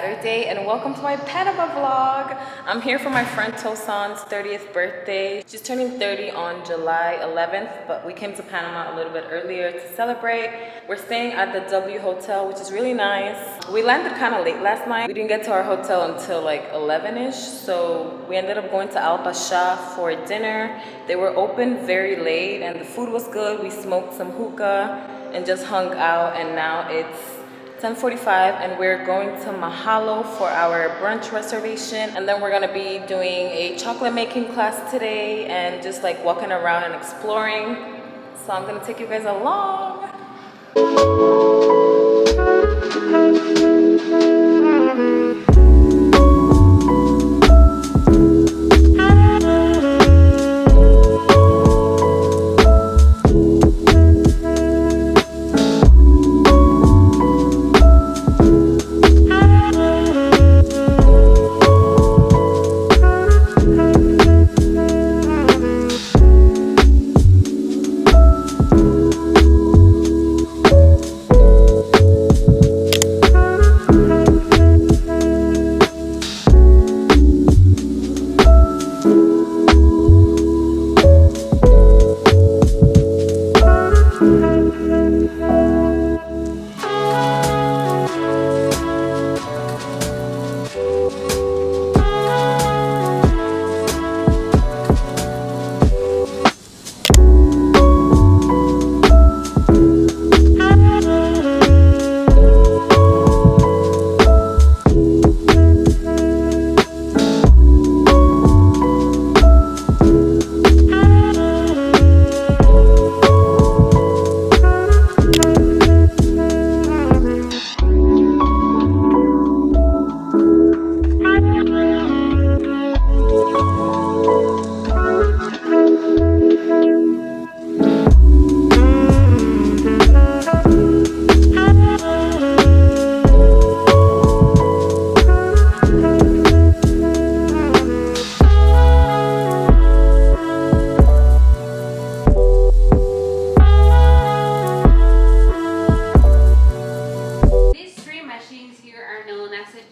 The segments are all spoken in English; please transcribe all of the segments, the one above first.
Saturday and welcome to my Panama vlog. I'm here for my friend Tosan's 30th birthday. She's turning 30 on July 11th, but we came to Panama a little bit earlier to celebrate. We're staying at the W Hotel, which is really nice. We landed kind of late last night. We didn't get to our hotel until like 11ish, so we ended up going to Al Pasha for dinner. They were open very late and the food was good. We smoked some hookah and just hung out, and now it's 10:45 and we're going to Mahalo for our brunch reservation, and then we're gonna be doing a chocolate making class today and just like walking around and exploring. So I'm gonna take you guys along.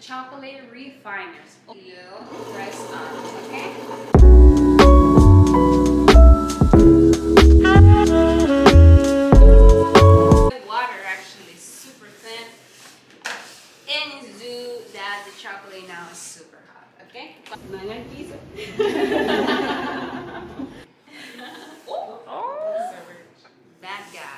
Chocolate refiners. You press on, okay? The water actually is super thin, and it's due that the chocolate now is super hot, okay? Oh. That guy.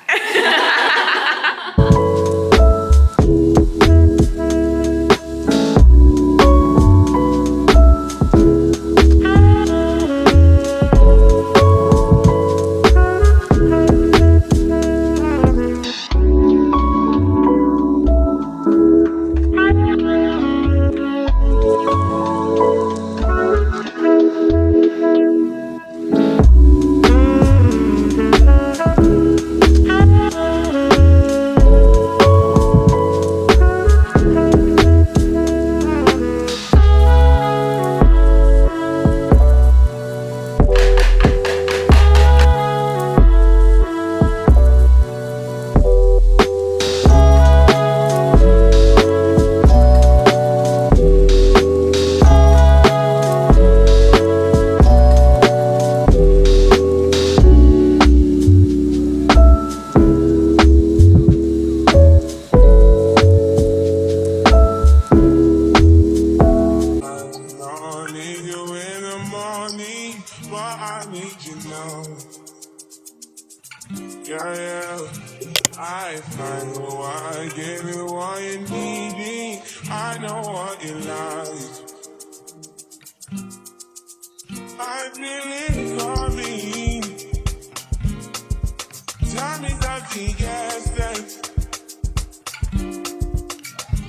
I find why I give you what you need. I know what you like. I feel it coming. Tell me something, yes, that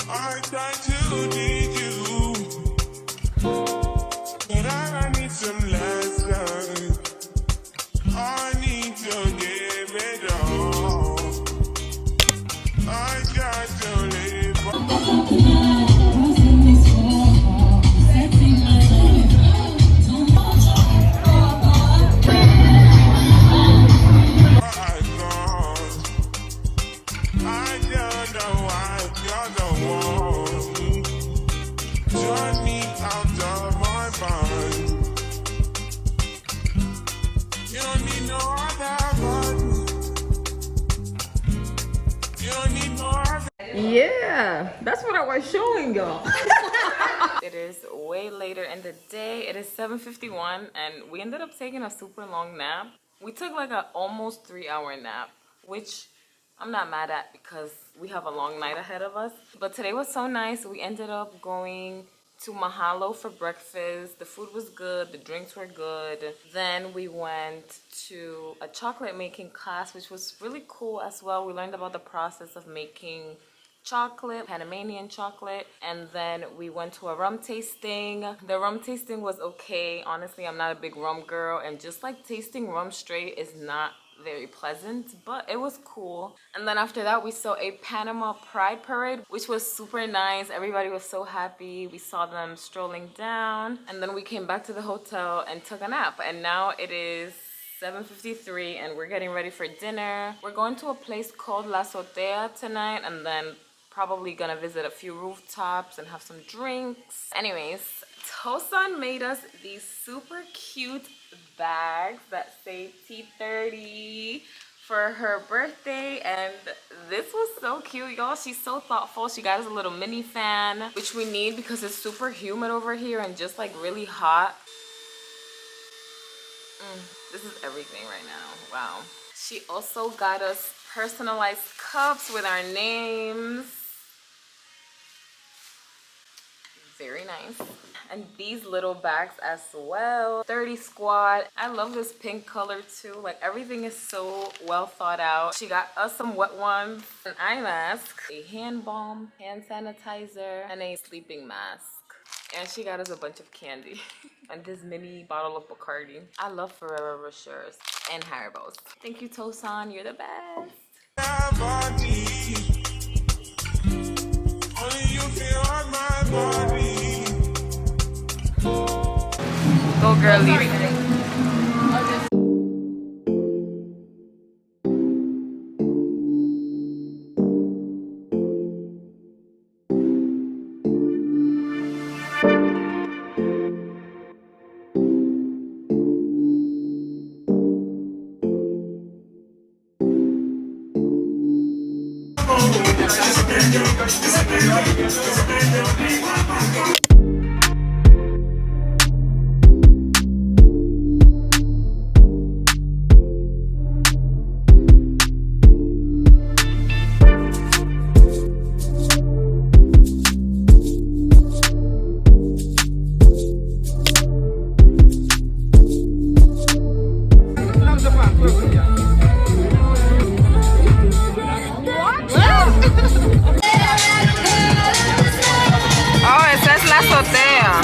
I try to need you, but I need some lessons. I need to give it all. I got to live. I don't know why you're the one. don't need more. Yeah, that's what I was showing y'all. It is way later in the day. It is 7:51 and we ended up taking a super long nap. We took like a almost 3-hour nap, which I'm not mad at because we have a long night ahead of us. But today was so nice. We ended up going to Mahalo for breakfast. The food was good, the drinks were good. Then we went to a chocolate making class, which was really cool as well. We learned about the process of making chocolate, Panamanian chocolate, and then we went to a rum tasting. The rum tasting was okay. Honestly, I'm not a big rum girl, and just like tasting rum straight is not very pleasant, but it was cool. And then after that, we saw a Panama Pride Parade, which was super nice. Everybody was so happy. We saw them strolling down, and then we came back to the hotel and took a nap. And now it is 7:53 and we're getting ready for dinner. We're going to a place called La Azotea tonight, and then probably gonna visit a few rooftops and have some drinks. Anyways, Tosan made us these super cute bags that say T30 for her birthday, and this was so cute, y'all. She's so thoughtful. She got us a little mini fan, which we need because it's super humid over here and just like really hot. This is everything right now. Wow. She also got us personalized cups with our names. Very nice. And these little bags as well. 30 squad. I love this pink color too. Like everything is so well thought out. She got us some wet ones, an eye mask, a hand balm, hand sanitizer, and a sleeping mask. And she got us a bunch of candy. And this mini bottle of Bacardi. I love Ferrero Rochers and Haribo's. Thank you, Tosan. You're the best. My body. Only you feel on my body. Go, girlie. Oh, esa es la azotea.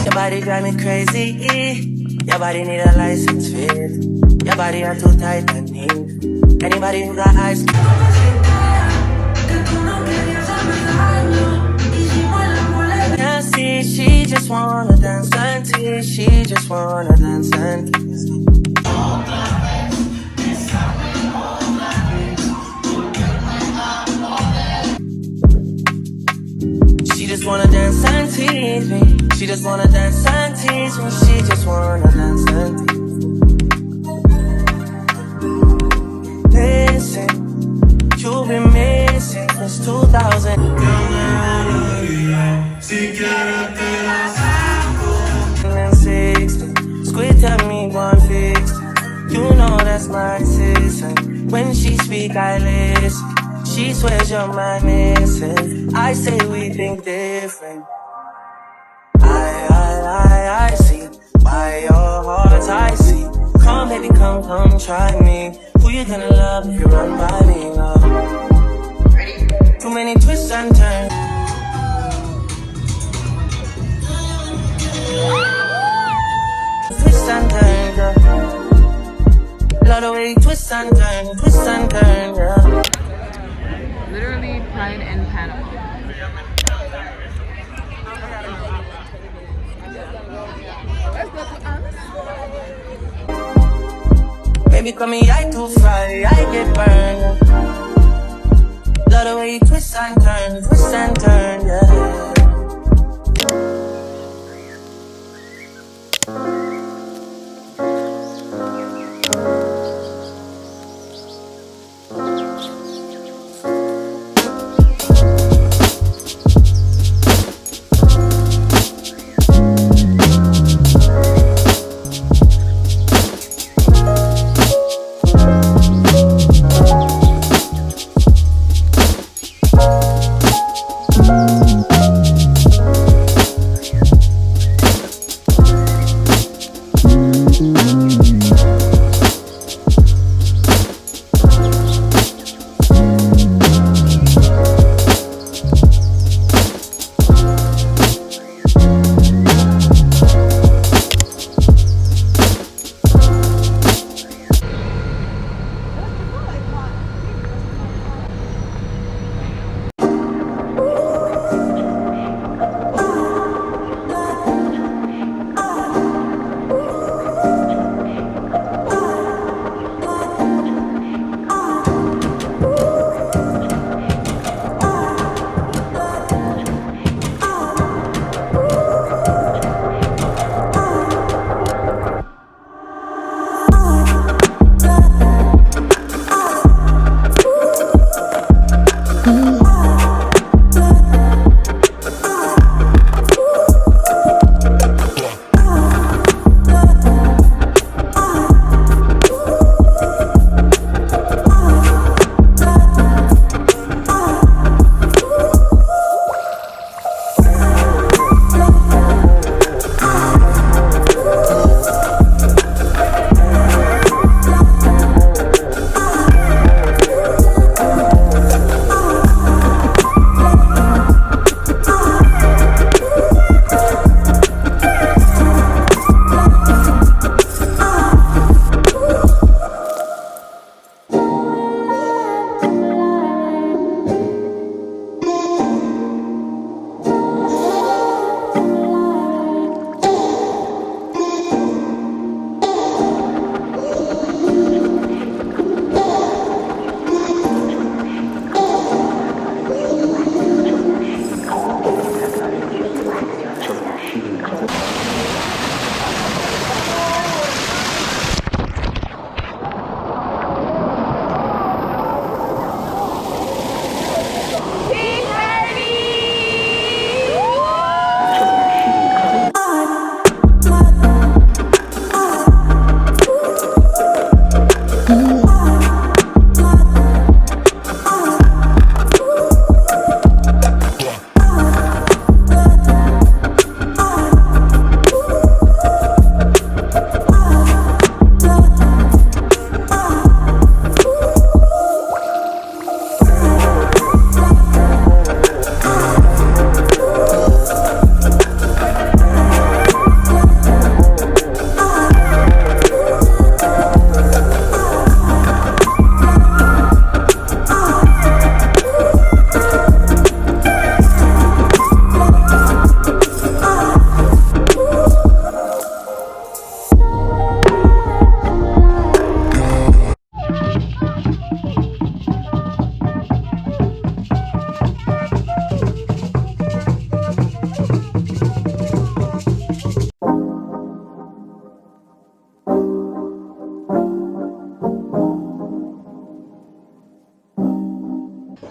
Your body drive me crazy. Your body need a license fit. Your body are too tight and neat. Anybody who got eyes. Can't see, she just wanna dance and tease. She just wanna dance and tease. She just wanna dance and tease me. She just wanna dance and tease me. She just wanna dance and tease me. Listen, you've been missing since 2000. And 60, squid tell me 150. You know that's my sis. And when she speak, I regardless. She swears you're my missing. I say we think different. I see by your heart I see. Come baby, come try me. Who you gonna love if you run by me, love? Too many twists and turns. Twists and turns, yeah. Love the way you twist and turn, yeah. Literally Pride in Panama. Baby, call me, I too fly, I get burned. Love the way you twist and turn, yeah.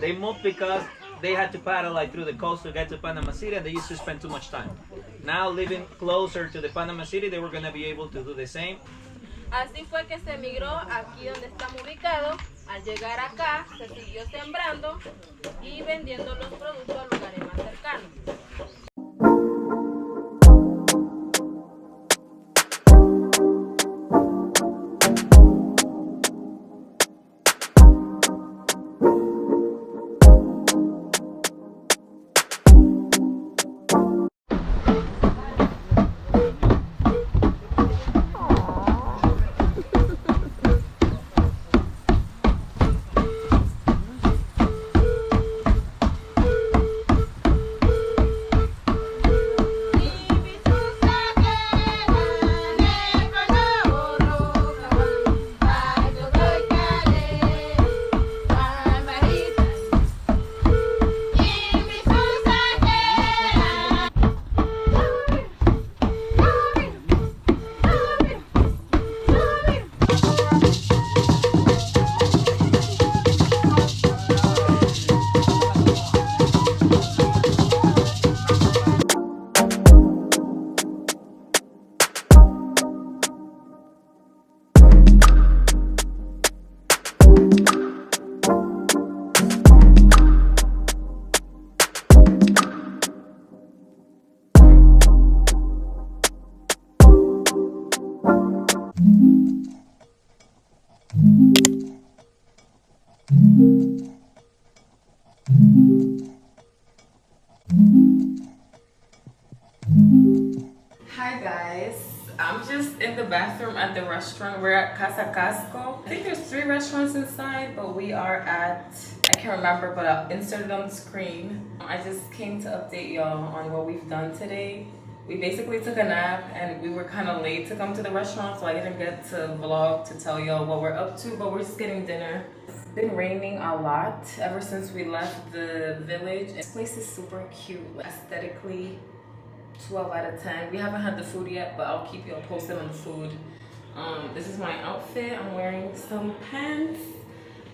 They moved because they had to paddle like through the coast to get to Panama City, and they used to spend too much time. Now living closer to the Panama City, they were going to be able to do the same. Así fue que se emigró aquí donde estamos ubicados Al llegar acá, se siguió sembrando y vendiendo los productos a lugares más cercanos. Hi guys, I'm just in the bathroom at the restaurant. We're at Casa Casco. I think there's 3 restaurants inside, but we are at, I can't remember, but I'll insert it on the screen. I just came to update y'all on what we've done today. We basically took a nap and we were kind of late to come to the restaurant, so I didn't get to vlog to tell y'all what we're up to, but we're just getting dinner. It's been raining a lot ever since we left the village. This place is super cute, aesthetically. 12 out of 10. We haven't had the food yet, but I'll keep you all posted on the food. This is my outfit. I'm wearing some pants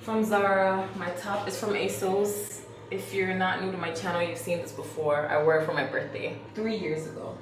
from Zara. My top is from ASOS. If you're not new to my channel, you've seen this before. I wore it for my birthday 3 years ago.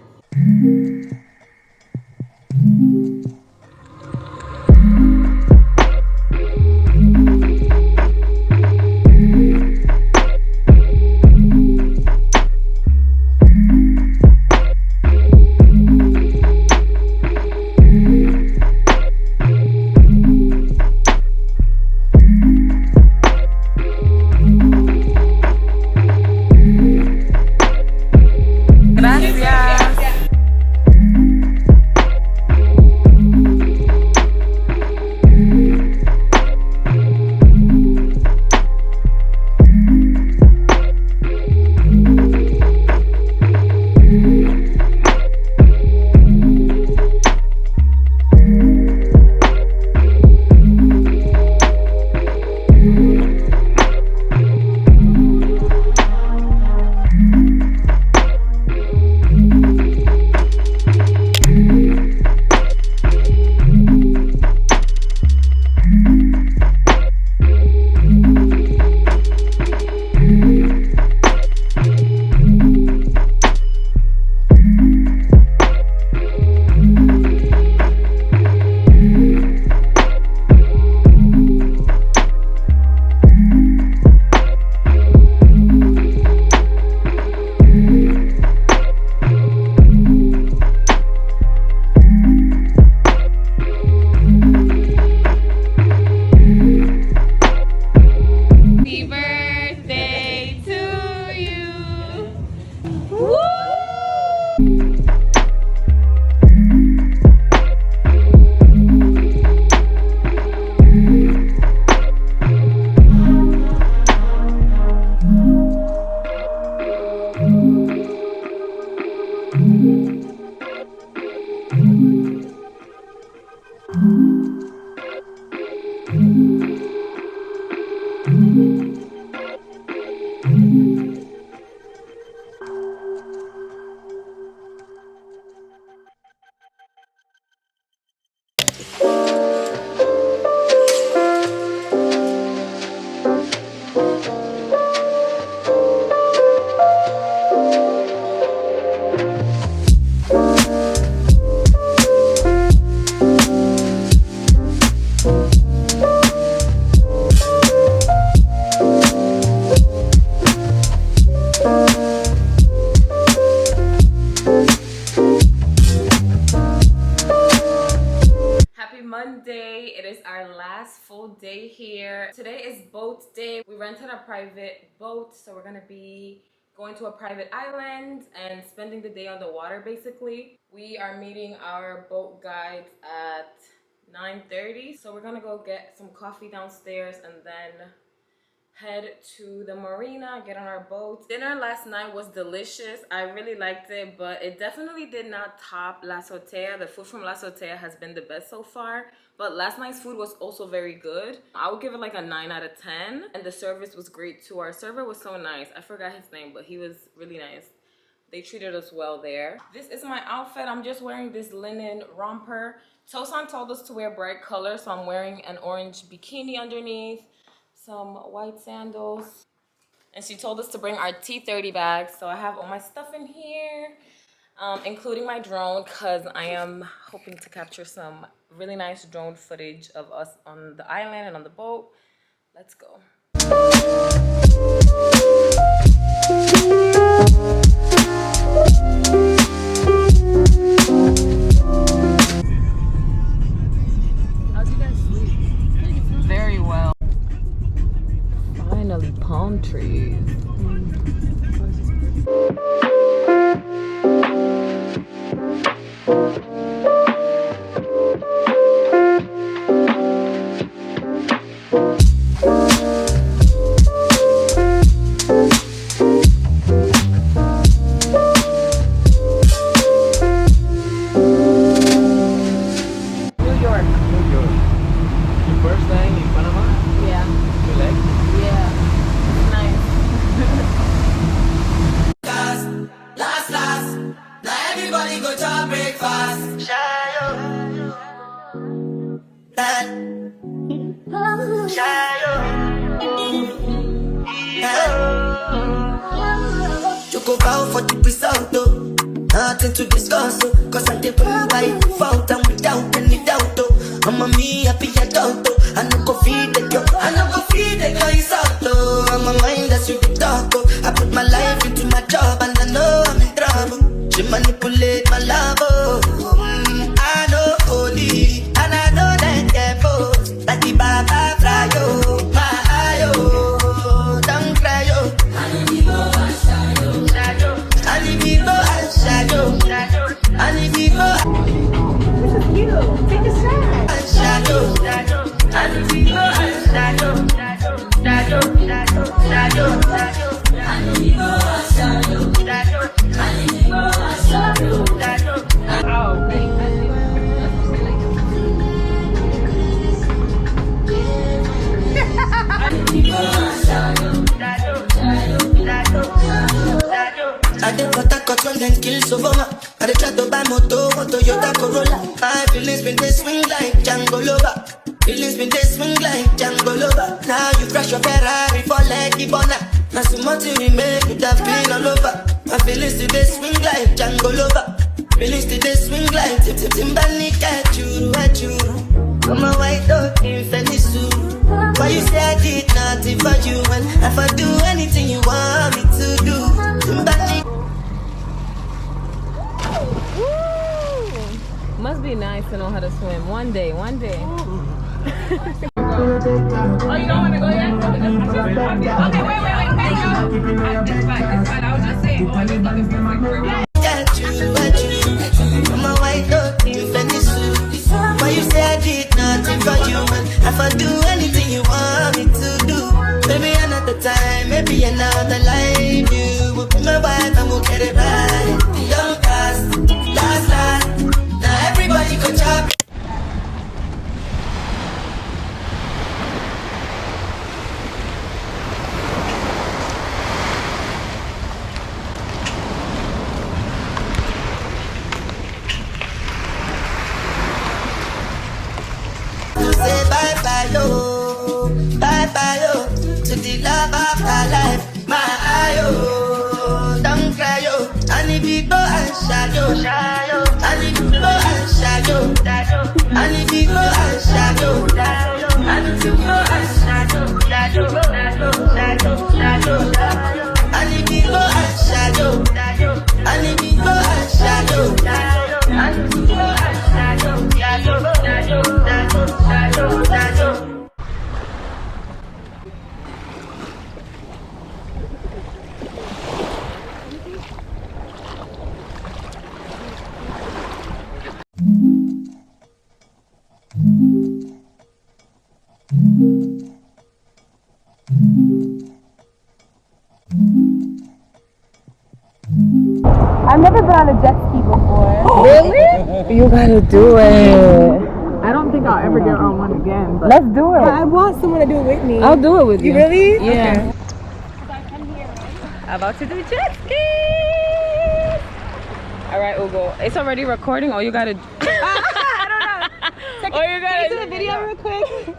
day here. Today is boat day. We rented a private boat, so we're gonna be going to a private island and spending the day on the water basically. We are meeting our boat guides at 9:30, so we're gonna go get some coffee downstairs and then head to the marina, get on our boat. Dinner last night was delicious. I really liked it, but it definitely did not top La Azotea. The food from La Azotea has been the best so far, but last night's food was also very good. I would give it like a 9 out of 10, and the service was great too. Our server was so nice. I forgot his name, but he was really nice. They treated us well there. This is my outfit. I'm just wearing this linen romper. Tosan told us to wear bright colors, so I'm wearing an orange bikini underneath, some white sandals, and she told us to bring our T30 bags. So I have all my stuff in here, including my drone, because I am hoping to capture some really nice drone footage of us on the island and on the boat. Let's go. How'd you guys sleep? Very well. Finally, palm trees. Go bow for the result, though. Nothing to discuss, oh. Cause I did by default and without any doubt, oh. I'm a me happy adult, oh. I no go feed the girl, I no go feed the girl, it's out, oh. I'm a mind that's you the talk, oh. I put my life into my job and I know I'm in trouble. She manipulate my love, oh. I know holy, and I know that devil. Like the Baba fly, oh. My eye, oh. Don't cry, oh. I don't need no This is you. Take a shot. I did what I got when them kills over. I did try to buy moto, Toyota Corolla. My feelings been they swing like Django Lover. Feelings been they swing like Django Lover. Now you crash your Ferrari for like Ibona. Now so much you make it have been all over. My feelings today swing like Django Lover. Feelings today swing like Timbani at you. I'm a white dog in Fenisu. Why you say I did nothing for you? And if I do anything you want me to do, Timbani. Must be nice to know how to swim. One day. Oh, you don't want to go yet? Okay, wait. It's fine. I was just saying, I just thought this was my group. At you. I'm a white dog in Venice. Why you say I did nothing for you? And if I do anything you want me to do, maybe another time, maybe another life. You will be my wife and we'll get it right. Young past, last. Now everybody go chop. never been on a jet ski before. Really? You gotta do it. I don't think I'll ever get on one again. But Let's do it. I want someone to do it with me. I'll do it with you. You really? Yeah. About to do jet ski. All right, Ugo. It's already recording. All you gotta. I don't know. All you gotta do the video real quick.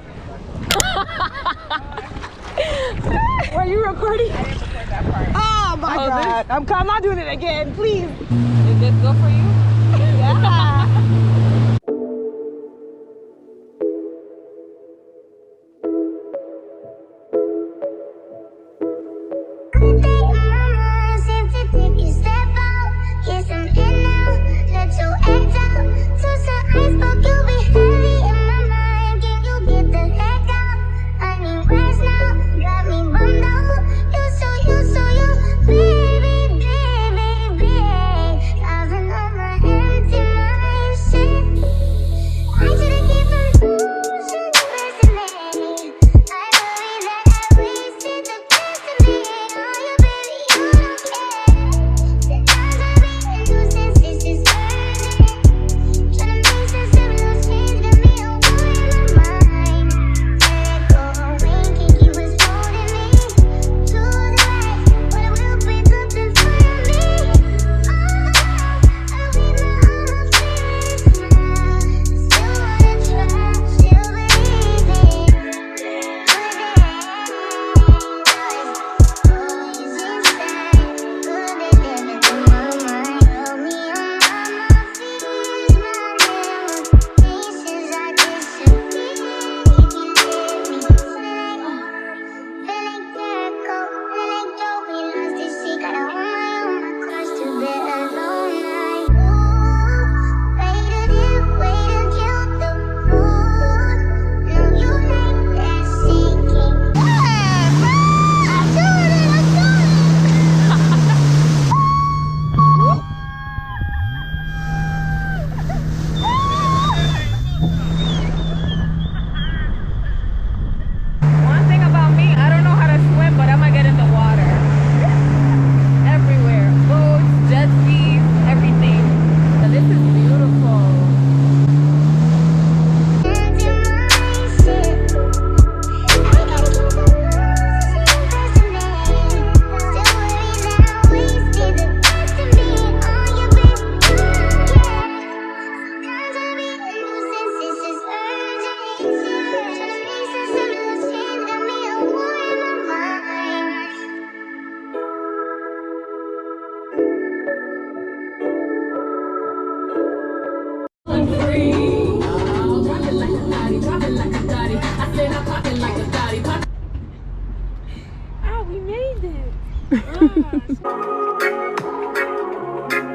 Were you recording? I didn't record that part. Oh my god. I'm not doing it again, please. Is this good for you? Yeah.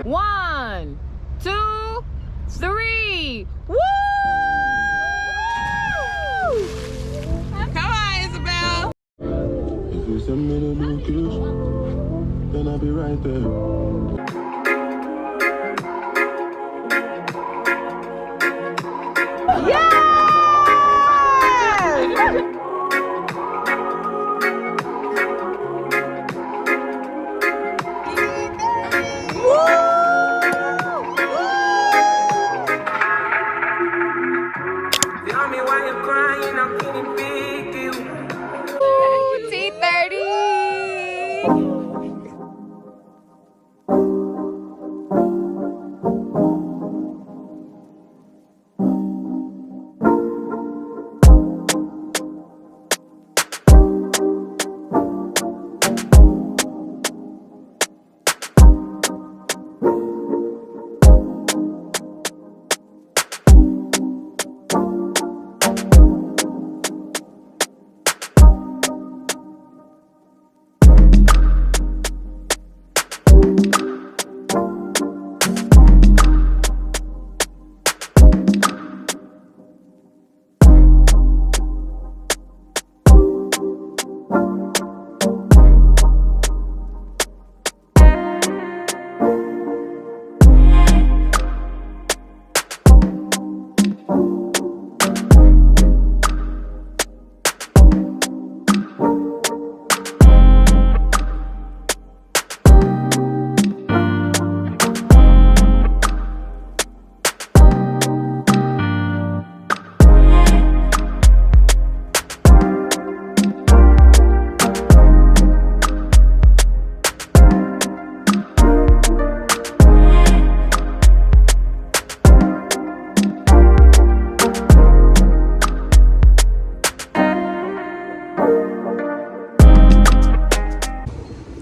One, two, three. Woo! Come on, Isabel. If you send me the location, then I'll be right there. Tell me why you're crying, I'm feeling big you. T30.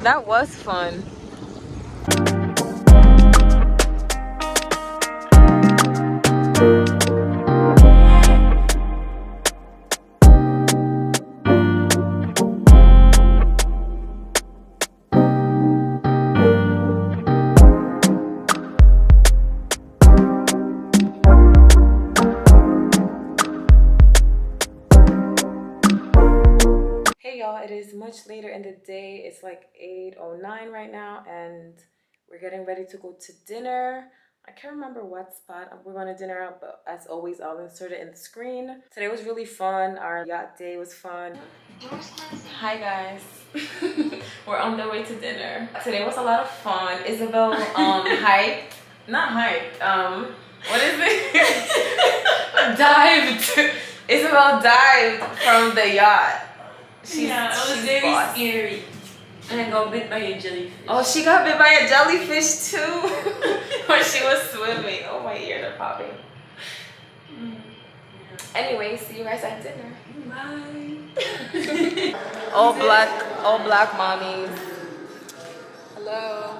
That was fun. Hey y'all, it is much later in the day. It's like 8:09 right now, and we're getting ready to go to dinner. I can't remember what spot we're going to dinner at, but as always, I'll insert it in the screen. Today was really fun. Our yacht day was fun. Hi guys. We're on the way to dinner. Today was a lot of fun. Isabel hiked. Not hiked. What is it? Dived. Isabel dived from the yacht. It was very scary. And I got bit by a jellyfish. Oh, she got bit by a jellyfish too when she was swimming. Oh, my ears are popping. Anyway, see you guys at dinner. Bye. All black mommies. Hello.